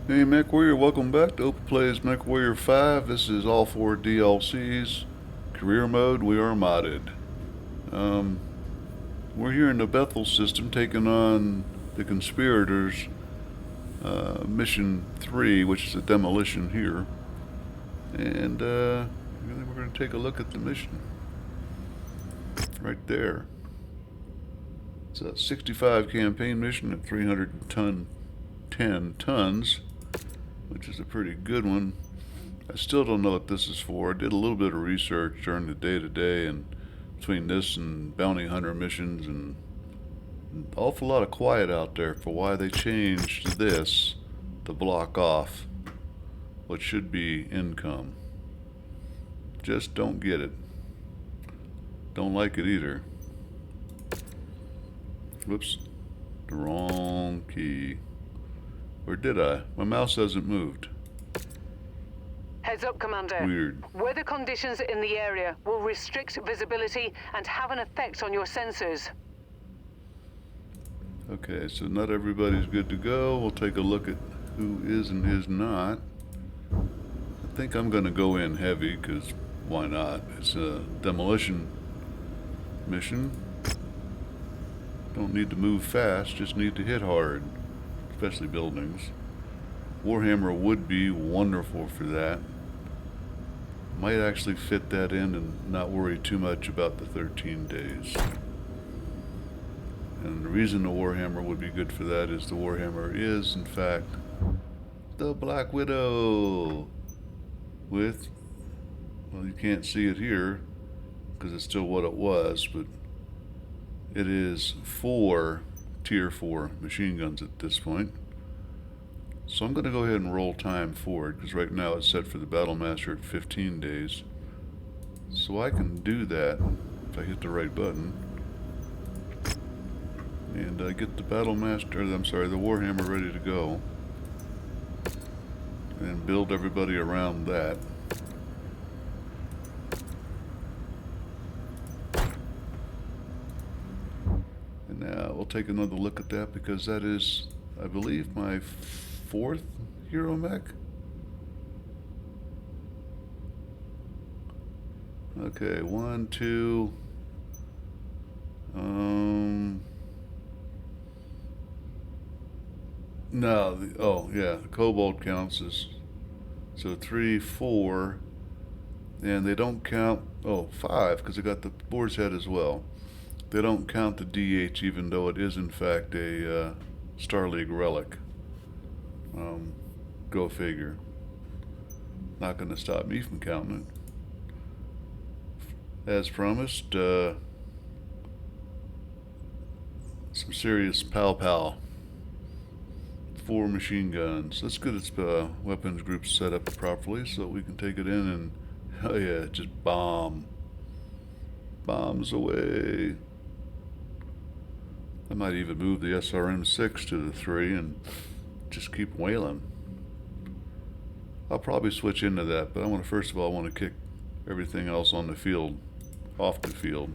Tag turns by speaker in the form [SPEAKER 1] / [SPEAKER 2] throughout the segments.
[SPEAKER 1] Hey Mechwarrior, welcome back to Open Plays Mechwarrior 5. This is all four DLCs. Career mode, we are modded. Um, we're here in the Bethel system taking on the Conspirators, Mission 3, which is a demolition here. And we're going to take a look at the mission. Right there. It's a 65 campaign mission at 10 tons, which is a pretty good one. I still don't know what this is for. I did a little bit of research during the day-to-day, and between this and bounty hunter missions, and an awful lot of quiet out there for why they changed this to block off what should be income. Just don't get it. Don't like it either. Whoops. The wrong key. Or did I? My mouse hasn't moved.
[SPEAKER 2] Heads up, Commander.
[SPEAKER 1] Weird.
[SPEAKER 2] Weather conditions in the area will restrict visibility and have an effect on your sensors.
[SPEAKER 1] Okay, so not everybody's good to go. We'll take a look at who is and is not. I think I'm going to go in heavy, because why not? It's a demolition mission. Don't need to move fast, just need to hit hard, especially buildings. Warhammer would be wonderful for that. Might actually fit that in and not worry too much about the 13 days. And the reason the Warhammer would be good for that is the Warhammer is, in fact, the Black Widow. With, well, you can't see it here because it's still what it was, but it is 4 tier 4 machine guns at this point. So I'm going to go ahead and roll time forward, because right now it's set for the Battlemaster at 15 days. So I can do that if I hit the right button. And get the the Warhammer ready to go. And build everybody around that. And now we'll take another look at that, because that is, I believe, my 4th hero mech. Okay, 1, 2. No, the Cobalt counts as, so 3, 4, and they don't count, 5, because I got the boar's head as well. They don't count the DH, even though it is in fact a Star League relic. Go figure. Not going to stop me from counting it. As promised, some serious pow. 4 machine guns. Let's get its weapons group set up properly so that we can take it in and, oh yeah, just bombs away. I might even move the SRM-6 to the 3 and just keep whaling. I'll probably switch into that, but first of all, I want to kick everything else on the field off the field.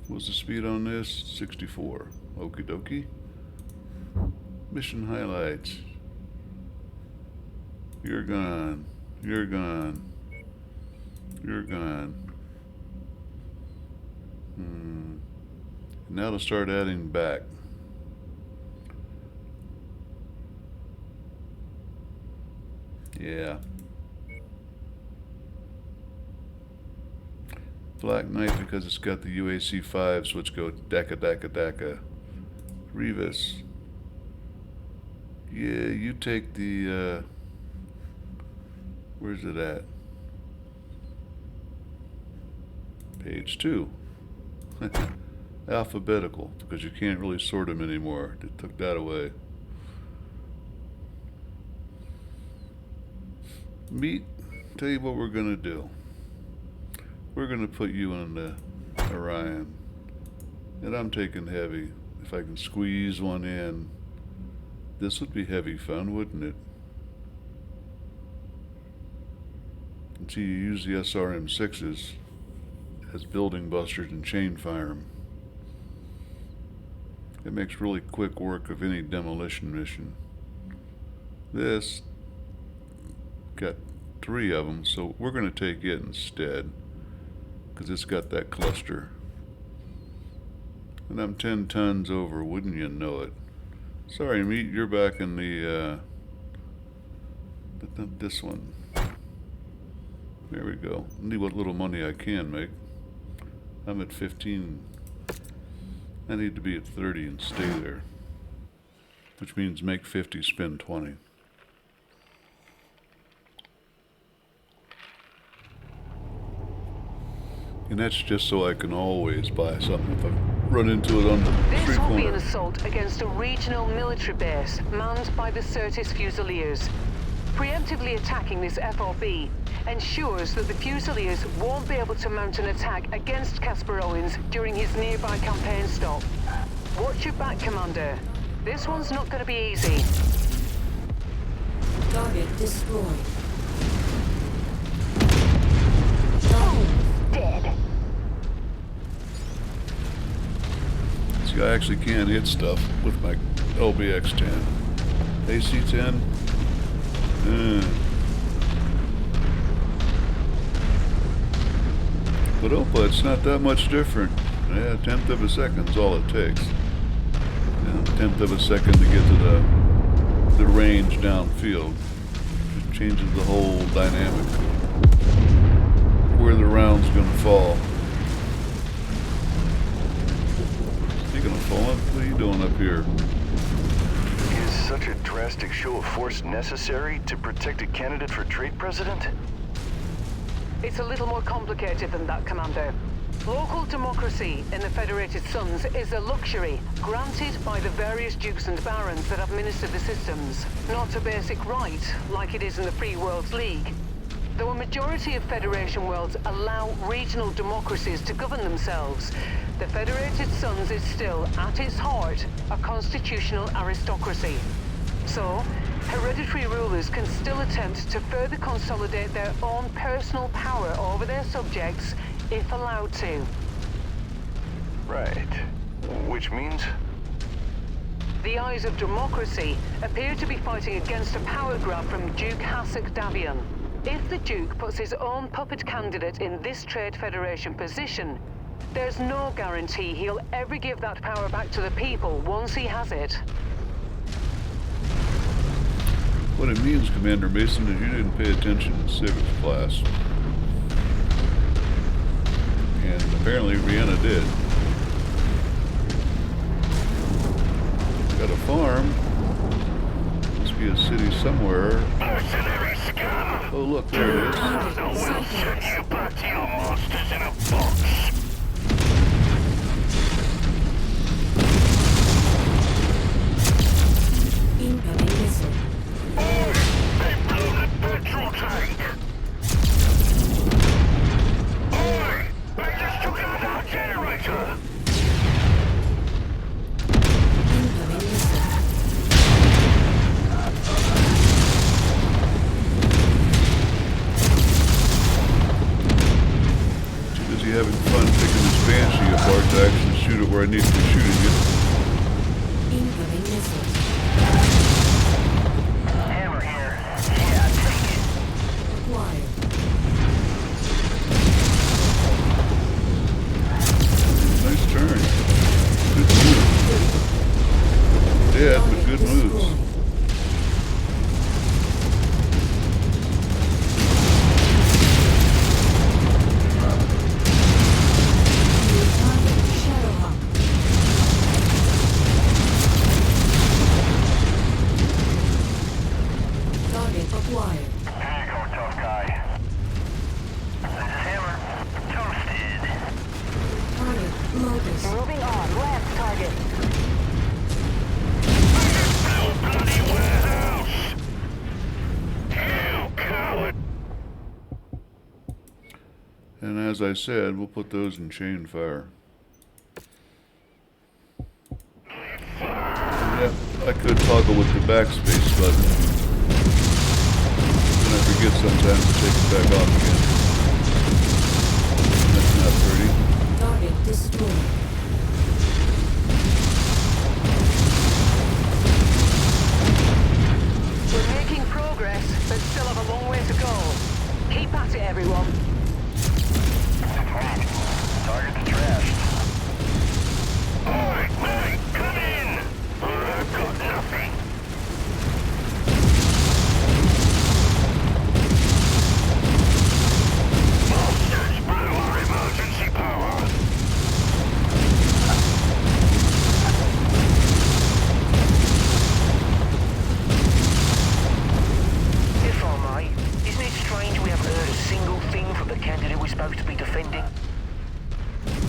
[SPEAKER 1] What's the speed on this? 64. Okie dokie. Mission highlights. You're gone. You're gone. You're gone. Now to start adding back. Yeah. Black Knight because it's got the UAC 5s, which go Daka. Revis. Yeah, you take the, where's it at? Page 2. Alphabetical, because you can't really sort them anymore. They took that away. Meat, tell you what we're going to do. We're going to put you in the Orion. And I'm taking heavy. If I can squeeze one in. This would be heavy fun, wouldn't it? Until you use the SRM-6s as building busters and chain fire them. It makes really quick work of any demolition mission. This got 3 of them, so we're going to take it instead because it's got that cluster. And I'm 10 tons over, wouldn't you know it? Sorry, meat, you're back in the this one. There we go. See what little money I can make. I'm at 15. I need to be at 30 and stay there. Which means make 50, spend 20. And that's just so I can always buy something if I run into it on the
[SPEAKER 2] This
[SPEAKER 1] street
[SPEAKER 2] will be an
[SPEAKER 1] corner.
[SPEAKER 2] assault against a regional military base manned by the Certis Fusiliers. Preemptively attacking this FOB ensures that the Fusiliers won't be able to mount an attack against Conspirators during his nearby campaign stop. Watch your back, Commander. This one's not going to be easy.
[SPEAKER 3] Target destroyed.
[SPEAKER 2] Dead.
[SPEAKER 1] See, I actually can hit stuff with my LBX-10. AC-10? But Opa, it's not that much different. Yeah, 1/10 of a second's all it takes. Yeah, 1/10 of a second to get to the range downfield. It changes the whole dynamic. Where the round's gonna fall. Speaking of falling, what are you doing up here?
[SPEAKER 4] Is such a drastic show of force necessary to protect a candidate for trade president?
[SPEAKER 2] It's a little more complicated than that, Commander. Local democracy in the Federated Suns is a luxury granted by the various dukes and barons that administer the systems, not a basic right like it is in the Free Worlds League. Though a majority of Federation worlds allow regional democracies to govern themselves, the Federated Suns is still, at its heart, a constitutional aristocracy. So, hereditary rulers can still attempt to further consolidate their own personal power over their subjects if allowed to.
[SPEAKER 4] Right. Which means?
[SPEAKER 2] The eyes of democracy appear to be fighting against a power grab from Duke Hasek Davion. If the Duke puts his own puppet candidate in this Trade Federation position, there's no guarantee he'll ever give that power back to the people once he has it.
[SPEAKER 1] What it means, Commander Mason, is you didn't pay attention in civics class. And apparently Vienna did. Got a farm. Must be a city somewhere.
[SPEAKER 5] Mercenary scum!
[SPEAKER 1] Oh look, there it is.
[SPEAKER 5] I will send you back to your masters in a box!
[SPEAKER 3] Incoming missile.
[SPEAKER 5] Oi! They blew the petrol tank! Oi! They just took out our generator!
[SPEAKER 3] Incoming missile.
[SPEAKER 1] Too busy having fun picking this Banshee apart to actually shoot it where I need to be shooting it.
[SPEAKER 3] Incoming missile.
[SPEAKER 5] Hammer here. Yeah, take it.
[SPEAKER 3] Acquired.
[SPEAKER 1] Nice turn. Good move. Dead, but good moves.
[SPEAKER 3] Destroyed. Target Shadowhawk. Target acquired.
[SPEAKER 5] Here you go, tough guy. This is Hammer. Toasted.
[SPEAKER 3] Target Lotus.
[SPEAKER 2] Moving on, last target.
[SPEAKER 5] Bloody warehouse! You coward!
[SPEAKER 1] And as I said, we'll put those in chain fire. Yeah, I could toggle with the backspace button. And I forget sometimes to take it back off again. That's not pretty.
[SPEAKER 3] Target destroyed.
[SPEAKER 2] We're making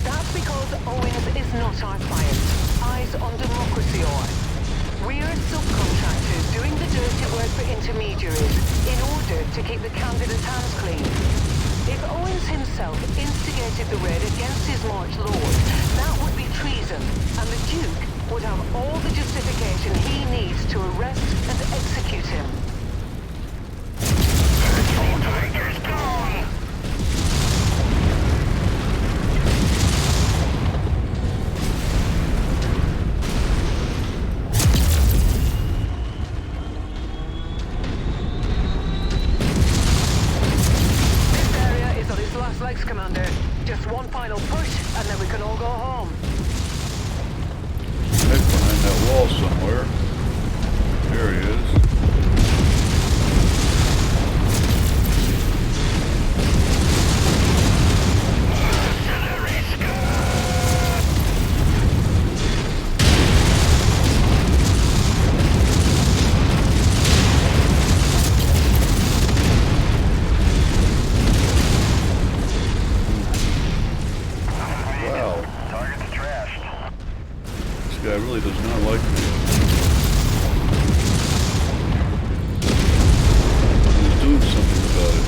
[SPEAKER 2] That's because Owens is not our client. Eyes on democracy are. We're subcontractors doing the dirty work for intermediaries in order to keep the candidate's hands clean. If Owens himself instigated the raid against his March Lord, that would be treason, and the Duke would have all the justification he needs to arrest and execute him. This area is on its last legs, Commander. Just one final push, and then we can all go home.
[SPEAKER 1] Heck, behind that wall somewhere. There he is. Wow,
[SPEAKER 5] Target's trashed.
[SPEAKER 1] this guy really does not like me. He's doing something about it.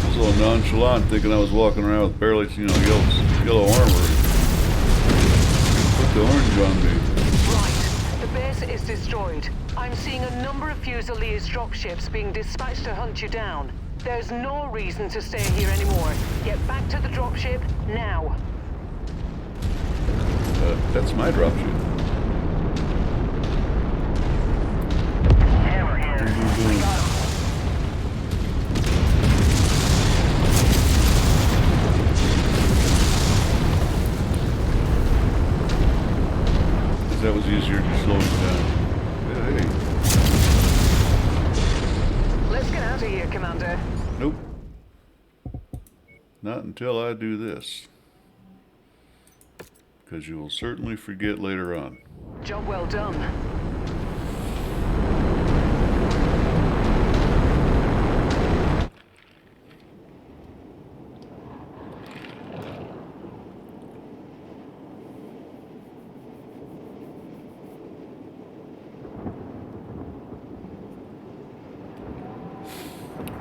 [SPEAKER 1] He was a little nonchalant, thinking I was walking around with barely, yellow armor. Put the orange on me.
[SPEAKER 2] Right. The base is destroyed. I'm seeing a number of Fusiliers dropships being dispatched to hunt you down. There's no reason to stay here anymore. Get back to the dropship now.
[SPEAKER 1] That's my dropship.
[SPEAKER 5] Hammer here. We got him.
[SPEAKER 1] That was easier to slow him down. Yeah, hey.
[SPEAKER 2] Let's get out of here, Commander.
[SPEAKER 1] Nope. Not until I do this. Because you will certainly forget later on.
[SPEAKER 2] Job well done.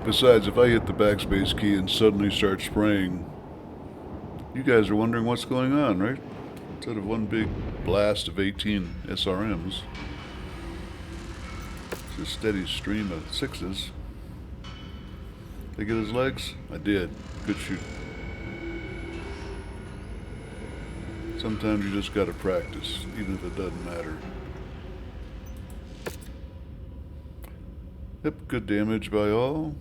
[SPEAKER 1] Besides, if I hit the backspace key and suddenly start spraying, you guys are wondering what's going on, right? Instead of one big blast of 18 SRMs, it's a steady stream of 6s. Did I get his legs? I did. Good shoot. Sometimes you just gotta practice, even if it doesn't matter. Yep, good damage by all.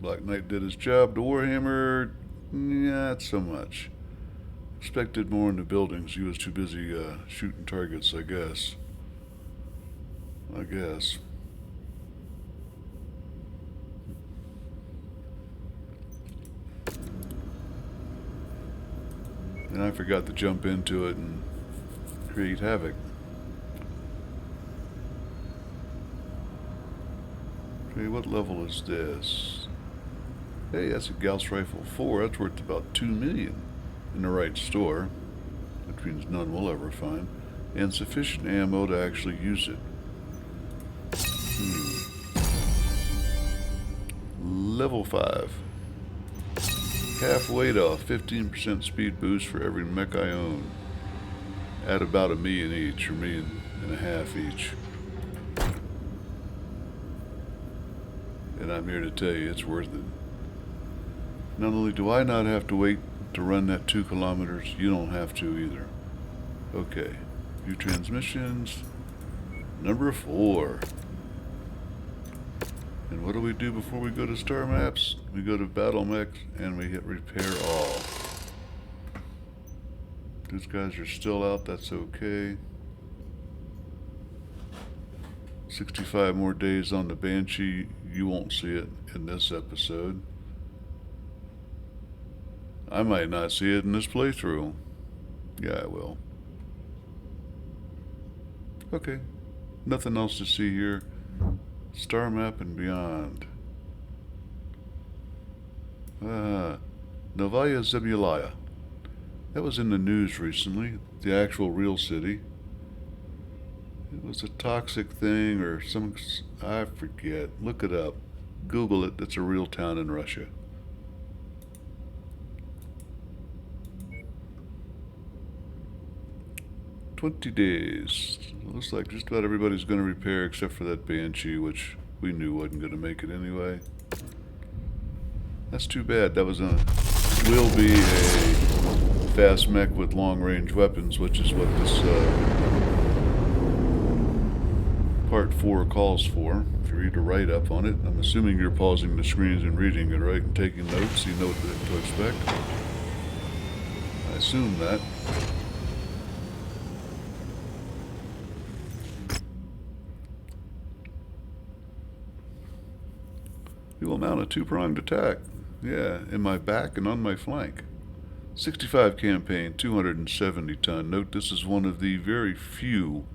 [SPEAKER 1] Black Knight did his job. The Warhammer, not so much. Expected more in the buildings. He was too busy shooting targets, I guess. And I forgot to jump into it and create havoc. Okay, what level is this? Hey, that's a Gauss Rifle 4. That's worth about 2 million in the right store, which means none will ever find, and sufficient ammo to actually use it. Level 5. Half weight off, 15% speed boost for every mech I own. At about $1 million each, or $1.5 million each. And I'm here to tell you it's worth it. Not only do I not have to wait to run that 2 kilometers, you don't have to either. Okay, view transmissions. Number 4. And what do we do before we go to star maps? We go to battlemechs and we hit repair all. These guys are still out, that's okay. 65 more days on the Banshee. You won't see it in this episode. I might not see it in this playthrough. Yeah, I will. Okay. Nothing else to see here. Star map and beyond. Novaya Zemlya. That was in the news recently, the actual real city. It was a toxic thing or some, I forget. Look it up. Google it. It's a real town in Russia. $20 days. Looks like just about everybody's going to repair except for that Banshee, which we knew wasn't going to make it anyway. That's too bad. That will be a fast mech with long-range weapons, which is what this Part 4 calls for. If you read a write-up on it, I'm assuming you're pausing the screens and reading it, right? And taking notes, so you know what to expect. I assume that. We will mount a two-pronged attack. Yeah, in my back and on my flank. 65 campaign, 270 ton. Note this is one of the very few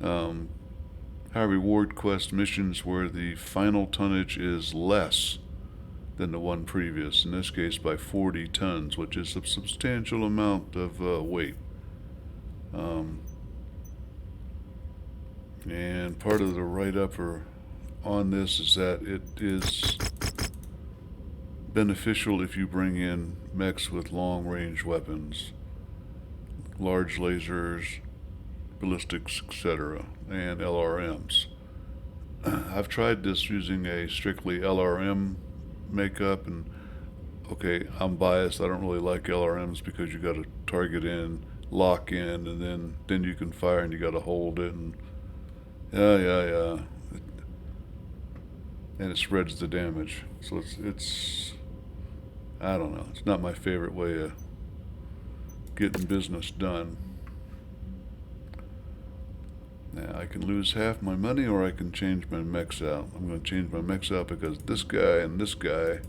[SPEAKER 1] high reward quest missions where the final tonnage is less than the one previous. In this case by 40 tons, which is a substantial amount of weight. And part of the write-up on this is that it is beneficial if you bring in mechs with long-range weapons, large lasers, ballistics, etc., and LRMs. I've tried this using a strictly LRM makeup, and okay, I'm biased. I don't really like LRMs because you got to target in, lock in, and then you can fire and you got to hold it, and yeah. And it spreads the damage. So it's I don't know. It's not my favorite way of getting business done. Now I can lose half my money, or I can change my mechs out. I'm going to change my mechs out because this guy and this guy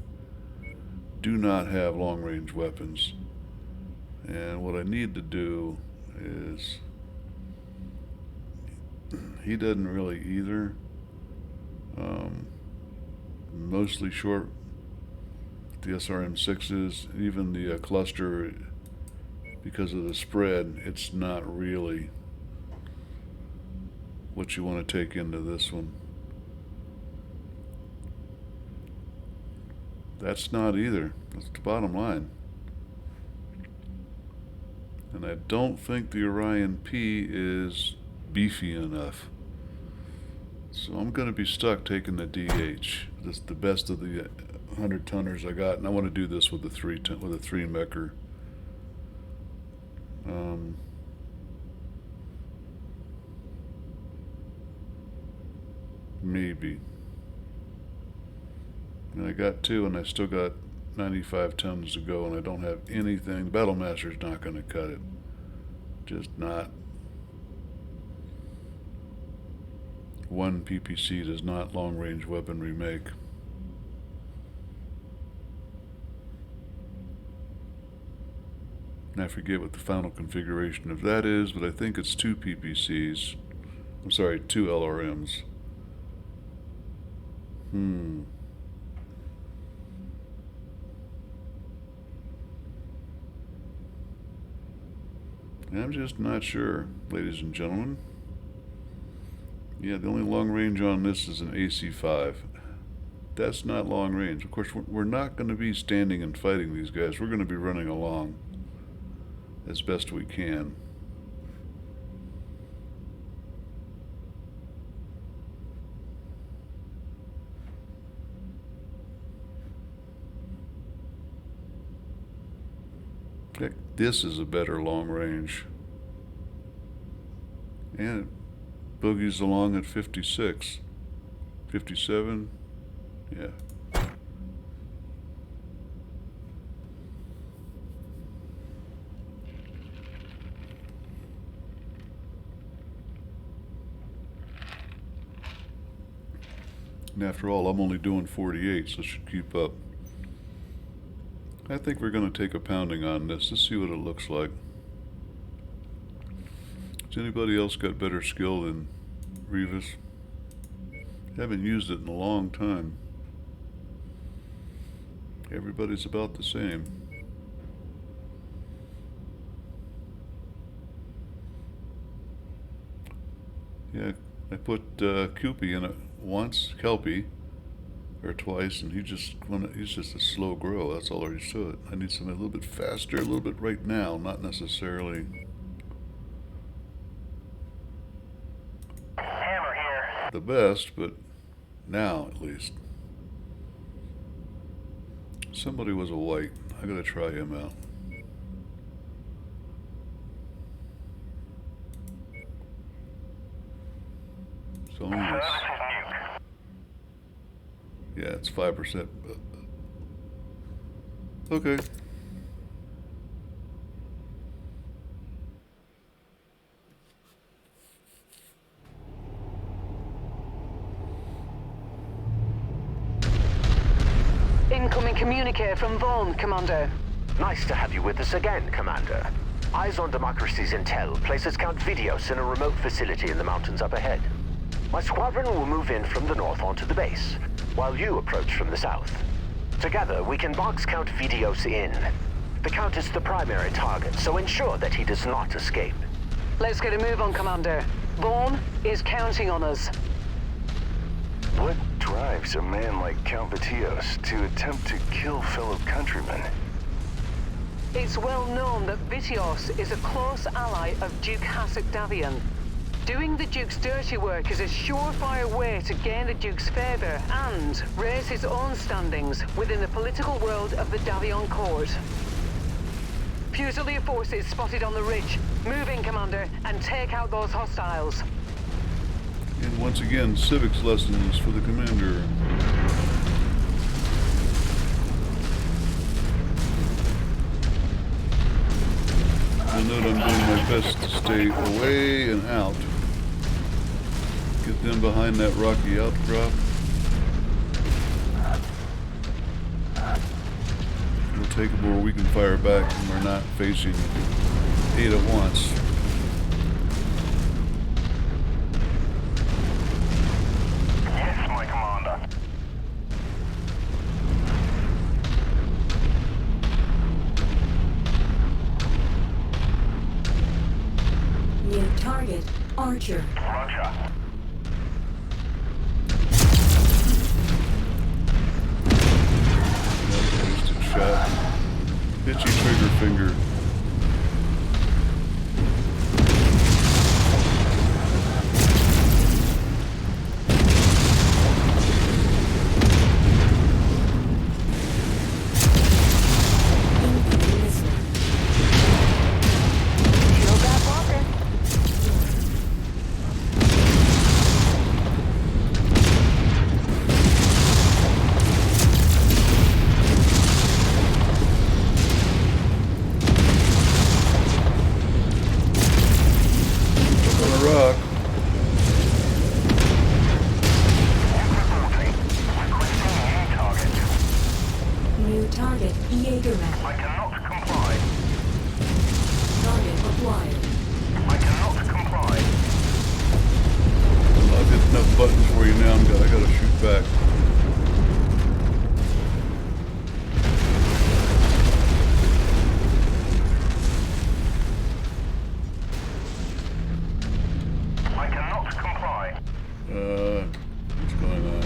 [SPEAKER 1] do not have long-range weapons. And what I need to do is, he doesn't really either. Mostly short, the SRM6s, even the cluster, because of the spread, it's not really what you want to take into this one. That's not either. That's the bottom line. And I don't think the Orion P is beefy enough. So I'm going to be stuck taking the DH. This is the best of the 100 tonners I got, and I want to do this with a 3 mecher. Maybe. And I got 2, and I still got 95 tons to go, and I don't have anything. The Battlemaster's not going to cut it. Just not. One PPC does not long-range weaponry make. And I forget what the final configuration of that is, but I think it's 2 PPCs. I'm sorry, 2 LRMs. I'm just not sure, ladies and gentlemen. Yeah, the only long range on this is an AC-5. That's not long range. Of course, we're not going to be standing and fighting these guys. We're going to be running along as best we can. Heck, this is a better long range. And it boogies along at 56. 57? Yeah. And after all, I'm only doing 48, so it should keep up. I think we're going to take a pounding on this. Let's see what it looks like. Has anybody else got better skill than Revis? Haven't used it in a long time. Everybody's about the same. Yeah, I put Koopy in it once, Kelpie, or twice, and he's just a slow grow. That's all there is to it. I need something a little bit faster, a little bit right now, not necessarily.
[SPEAKER 5] Hammer here.
[SPEAKER 1] The best, but now at least. Somebody was a white. I gotta try him out. So
[SPEAKER 5] This is Nuke.
[SPEAKER 1] yeah, it's 5%. Okay.
[SPEAKER 2] Incoming communique from Vaughn, Commander.
[SPEAKER 6] Nice to have you with us again, Commander. Eyes on Democracy's intel places Count Vidios in a remote facility in the mountains up ahead. My squadron will move in from the north onto the base, while you approach from the south. Together, we can box Count Vidios in. The Count is the primary target, so ensure that he does not escape.
[SPEAKER 2] Let's get a move on, Commander. Vaughn is counting on us.
[SPEAKER 4] What drives a man like Count Vidios to attempt to kill fellow countrymen?
[SPEAKER 2] It's well known that Vitios is a close ally of Duke Hasek Davion. Doing the Duke's dirty work is a surefire way to gain the Duke's favor and raise his own standings within the political world of the Davion court. Fusilier forces spotted on the ridge. Move in, Commander, and take out those hostiles.
[SPEAKER 1] And once again, civics lessons for the commander. You'll note I'm doing my best to stay away and out. Get them behind that rocky outcrop. We'll take them where we can fire back and we're not facing 8 at once.
[SPEAKER 5] Yes, my commander.
[SPEAKER 3] New target, Archer.
[SPEAKER 5] Roger.
[SPEAKER 1] Wasted shot. Itchy trigger finger.
[SPEAKER 3] Incoming missile.
[SPEAKER 2] Shield that walker.
[SPEAKER 1] On a rock.
[SPEAKER 5] Reporting. Requesting new target.
[SPEAKER 3] New target, Jaegerman.
[SPEAKER 5] I cannot comply.
[SPEAKER 3] Target acquired.
[SPEAKER 5] I cannot comply.
[SPEAKER 1] I'll get enough buttons for you now. I gotta shoot back.
[SPEAKER 5] I cannot comply.
[SPEAKER 1] What's going on?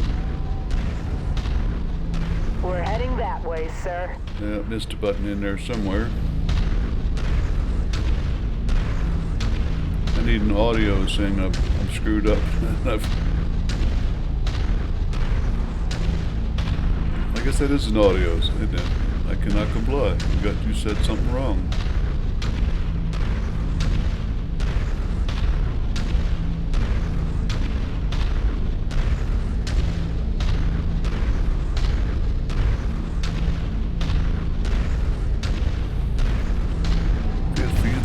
[SPEAKER 2] We're heading that way, sir.
[SPEAKER 1] Yeah, missed a button in there somewhere. I need an audio saying I'm screwed up. I guess that is an audio. Isn't it? I cannot comply. You said something wrong.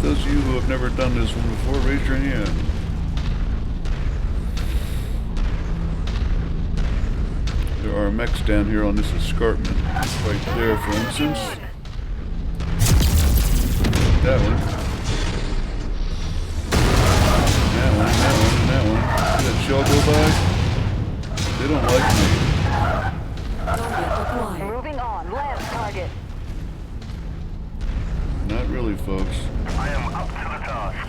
[SPEAKER 1] For those of you who have never done this one before, raise your hand. There are mechs down here on this escarpment. Right there, for instance. That one. That one, that one, and that one. See that shell go by? They don't like me.
[SPEAKER 3] Target acquired.
[SPEAKER 2] Moving on. Lance, target.
[SPEAKER 1] Not really, folks.
[SPEAKER 5] I am up to the task.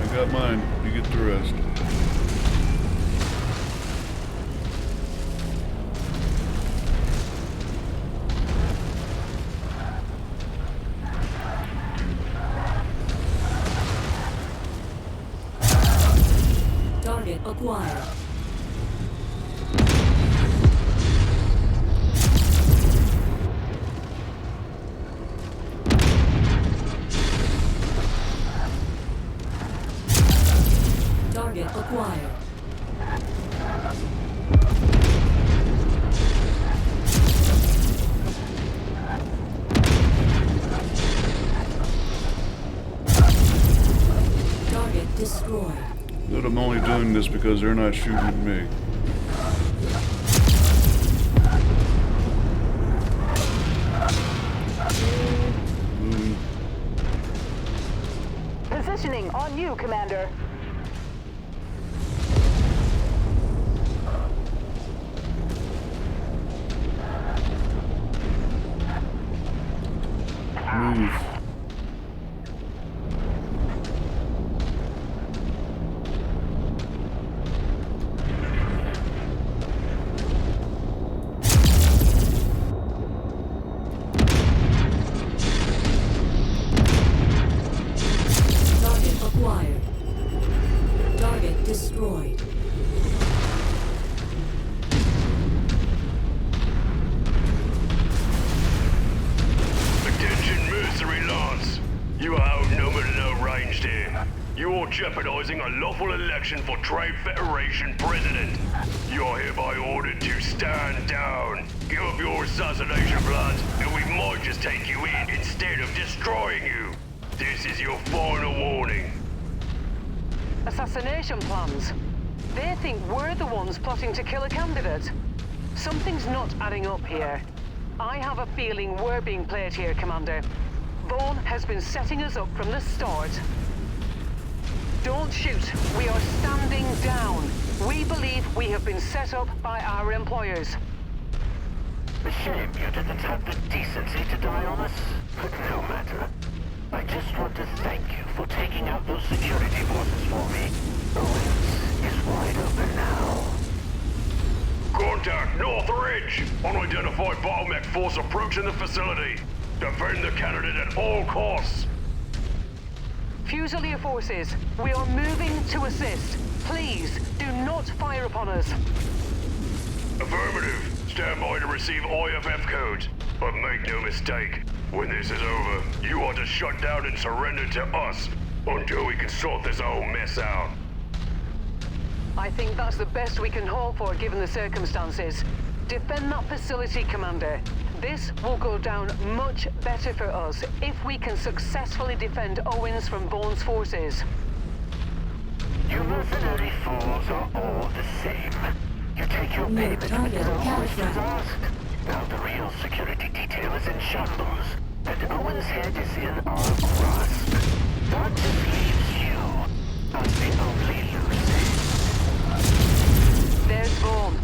[SPEAKER 1] I got mine. You get the rest.
[SPEAKER 3] Target acquired. Target acquired. Target destroyed.
[SPEAKER 1] But I'm only doing this because they're not shooting at me.
[SPEAKER 2] Positioning on you, Commander.
[SPEAKER 1] Move.
[SPEAKER 3] Target acquired. Target destroyed.
[SPEAKER 5] Attention, mercenary lance. You are outnumbered and outranged here. You are jeopardizing a lawful election for Trade Federation President. You are hereby ordered to stand down. Give up your assassination plans, and we might just take you in instead of destroying you. This is your final warning.
[SPEAKER 2] Assassination plans. They think we're the ones plotting to kill a candidate. Something's not adding up here. I have a feeling we're being played here, Commander. Vaughn has been setting us up from the start. Don't shoot. We are standing down. We believe we have been set up by our employers.
[SPEAKER 6] A shame you didn't have the decency to die on us, but no matter. I just want to thank you for taking out those security forces for me. Owens is wide open now.
[SPEAKER 5] Contact North Ridge! Unidentified battlemech force approaching the facility. Defend the candidate at all costs.
[SPEAKER 2] Fusilier forces, we are moving to assist. Please, do not fire upon us.
[SPEAKER 5] Affirmative. Stand by to receive IFF codes. But make no mistake, when this is over, you are to shut down and surrender to us until we can sort this whole mess out.
[SPEAKER 2] I think that's the best we can hope for given the circumstances. Defend that facility, Commander. This will go down much better for us if we can successfully defend Owens from Vaughn's forces.
[SPEAKER 6] You mercenary fools are all the same. You take your payment when your request is asked. Now the real security detail is in shambles, and Owen's head is in our grasp. That just leaves you as the only loser.
[SPEAKER 2] There's Vaughn.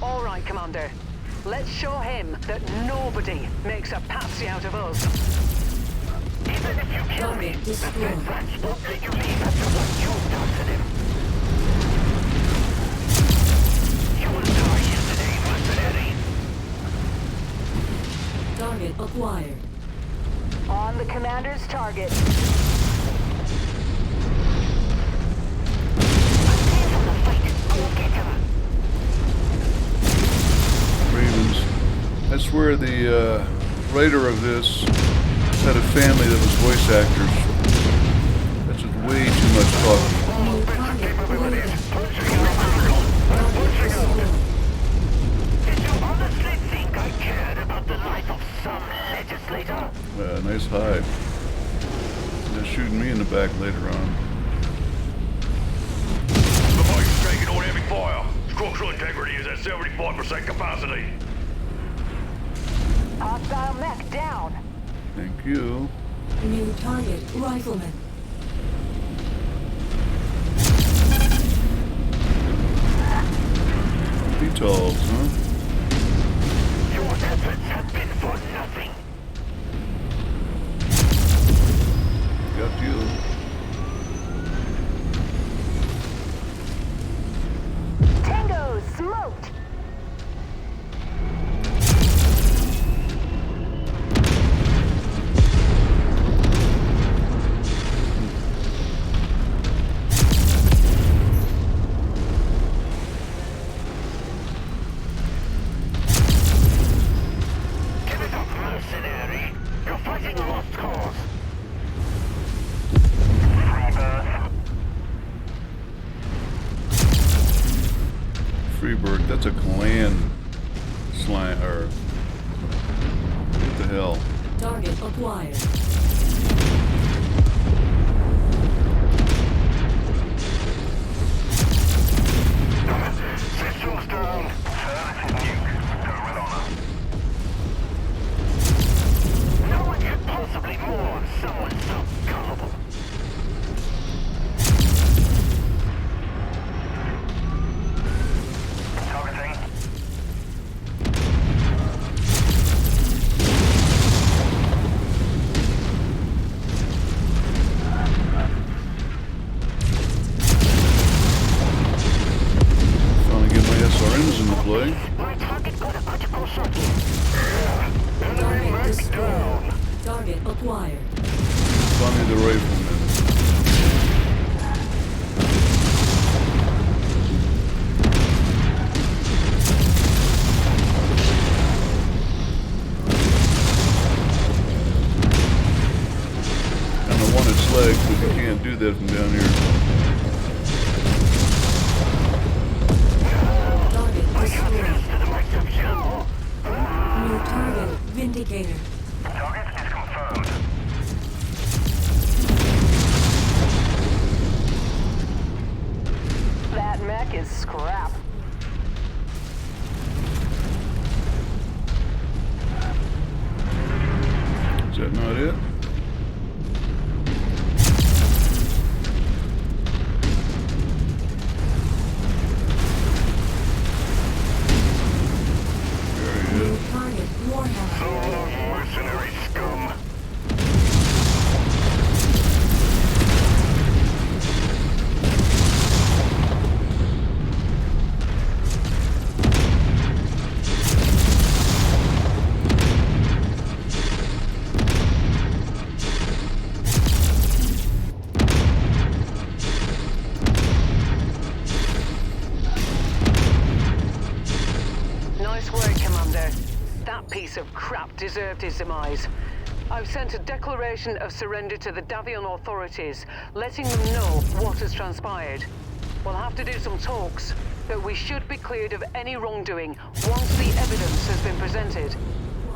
[SPEAKER 2] All right, Commander. Let's show him that nobody makes a patsy out of us.
[SPEAKER 6] Even if you kill me,
[SPEAKER 3] Target
[SPEAKER 6] the
[SPEAKER 3] destroyed.
[SPEAKER 6] Feds won't let you leave after what you've done to them. You will die yesterday, mercenary.
[SPEAKER 3] Target acquired.
[SPEAKER 2] On the Commander's target.
[SPEAKER 1] Ravens. I swear the writer of this had a family that was voice actors. That's just way too much talking.
[SPEAKER 3] New target loaded. Target destroyed.
[SPEAKER 6] Did you honestly think I cared about the life of some legislator?
[SPEAKER 1] Nice hide. They're shooting me in the back later on.
[SPEAKER 5] The bike's taking on heavy fire. Structural integrity is at 75% capacity.
[SPEAKER 2] Hostile mech down.
[SPEAKER 1] Thank you.
[SPEAKER 3] New target rifleman.
[SPEAKER 1] Utahs, huh?
[SPEAKER 6] Your efforts have been for nothing.
[SPEAKER 1] Got you.
[SPEAKER 2] Tango smoked!
[SPEAKER 6] Give it up, mercenary. You're fighting a lost cause.
[SPEAKER 1] Freebird, that's a clan slang, or what the hell?
[SPEAKER 3] Target acquired.
[SPEAKER 6] Systems down. No one could possibly mourn someone so gullible. Targeting.
[SPEAKER 1] Finally get my SRMs into play.
[SPEAKER 6] My target got a critical shot.
[SPEAKER 3] Target destroyed. Target acquired.
[SPEAKER 1] Finally the rifleman. Kinda want its legs, but you can't do that from down here.
[SPEAKER 3] Target destroyed. New target Vindicator.
[SPEAKER 6] Target is confirmed.
[SPEAKER 2] That mech is scrap.
[SPEAKER 1] Is that not it? There he
[SPEAKER 3] New
[SPEAKER 1] is.
[SPEAKER 3] target Warhammer.
[SPEAKER 6] Mercenary scum.
[SPEAKER 2] Nice work, Commander. That piece of crap deserved his demise. I've sent a declaration of surrender to the Davion authorities, letting them know what has transpired. We'll have to do some talks, but we should be cleared of any wrongdoing once the evidence has been presented.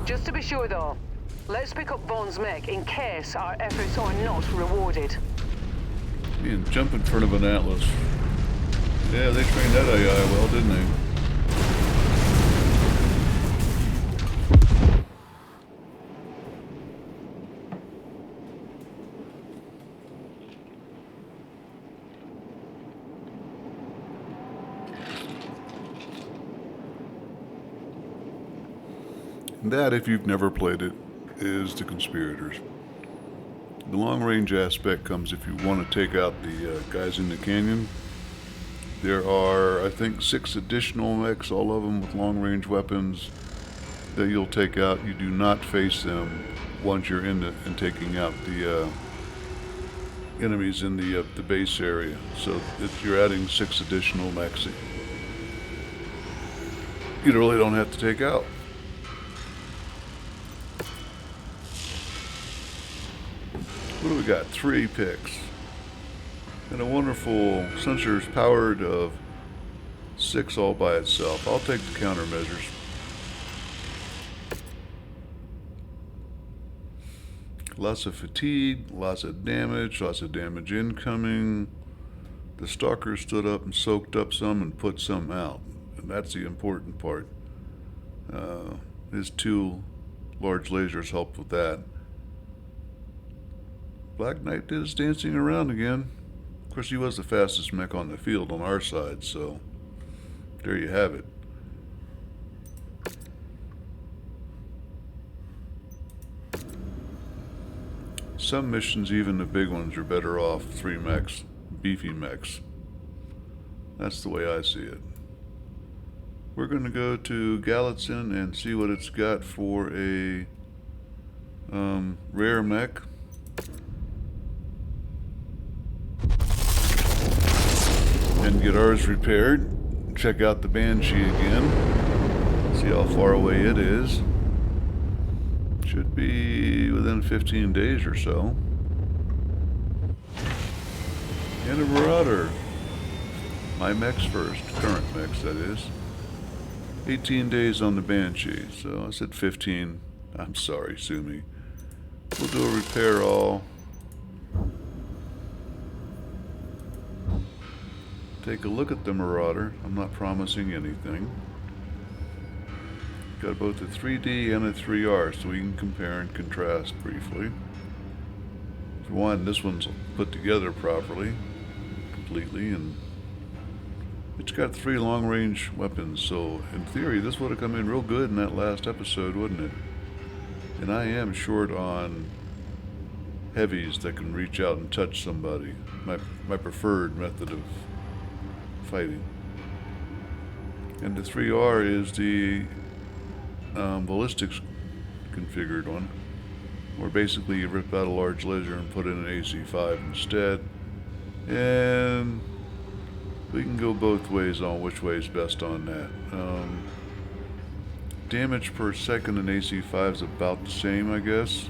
[SPEAKER 2] Just to be sure, though, let's pick up Vaughn's mech in case our efforts are not rewarded.
[SPEAKER 1] And jump in front of an Atlas. Yeah, they trained that AI well, didn't they? That, if you've never played it, is the Conspirators. The long-range aspect comes if you want to take out the guys in the canyon. There are, I think, 6 additional mechs, all of them with long-range weapons, that you'll take out. You do not face them once you're in and taking out the enemies in the base area. So you're adding 6 additional mechs that you really don't have to take out. What do we got? 3 picks. And a wonderful sensors powered of 6 all by itself. I'll take the countermeasures. Lots of fatigue, lots of damage incoming. The stalker stood up and soaked up some and put some out. And that's the important part. His 2 large lasers helped with that. Black Knight did his dancing around again. Of course, he was the fastest mech on the field on our side, so there you have it. some missions, even the big ones, are better off 3 mechs, beefy mechs. That's the way I see it. We're going to go to Gallatin and see what it's got for a rare mech. And get ours repaired. Check out the Banshee again. See how far away it is. Should be within 15 days or so. And a Marauder. My mechs first. Current mechs, that is. 18 days on the Banshee. So I said 15. I'm sorry, sue me. We'll do a repair all. Take a look at the Marauder. I'm not promising anything. Got both a 3D and a 3R, so we can compare and contrast briefly. For one, this one's put together properly, completely, and it's got 3 long-range weapons, so in theory this would have come in real good in that last episode, wouldn't it? And I am short on heavies that can reach out and touch somebody. My preferred method of fighting. And the 3R is the ballistics configured one, where basically you rip out a large laser and put in an AC-5 instead, and we can go both ways on which way is best on that. Damage per second in AC-5 is about the same, I guess,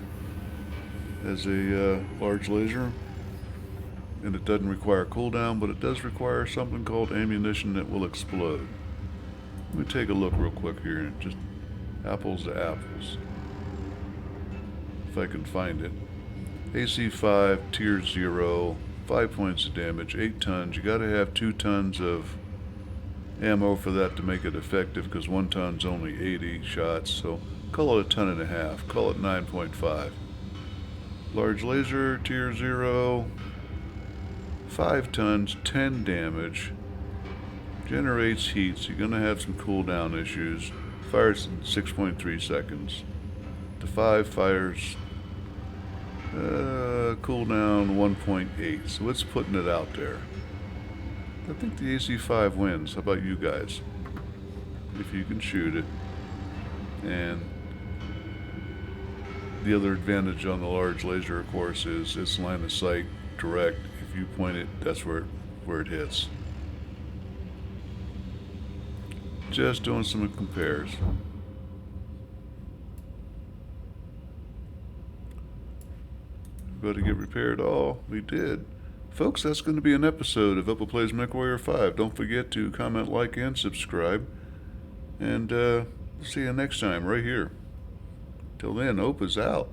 [SPEAKER 1] as a large laser, and it doesn't require cooldown, but it does require something called ammunition that will explode. Let me take a look real quick here, just apples to apples, if I can find it. AC-5, tier 0, 5 points of damage, 8 tons. You gotta have 2 tons of ammo for that to make it effective, because 1 ton's only 80 shots, so call it a ton and a half, call it 9.5. Large laser, tier 0, 5 tons, 10 damage, generates heat, so you're gonna have some cooldown issues. Fires in 6.3 seconds. The 5 fires cooldown 1.8, so it's putting it out there. I think the AC-5 wins. How about you guys? If you can shoot it. And the other advantage on the large laser, of course, is its line of sight direct. If you point it, that's where it hits. Just doing some compares. Got to get repaired all. We did. Folks, that's going to be an episode of Opal Plays Mechwarrior 5. Don't forget to comment, like, and subscribe. And see you next time right here. Till then, Opa's out.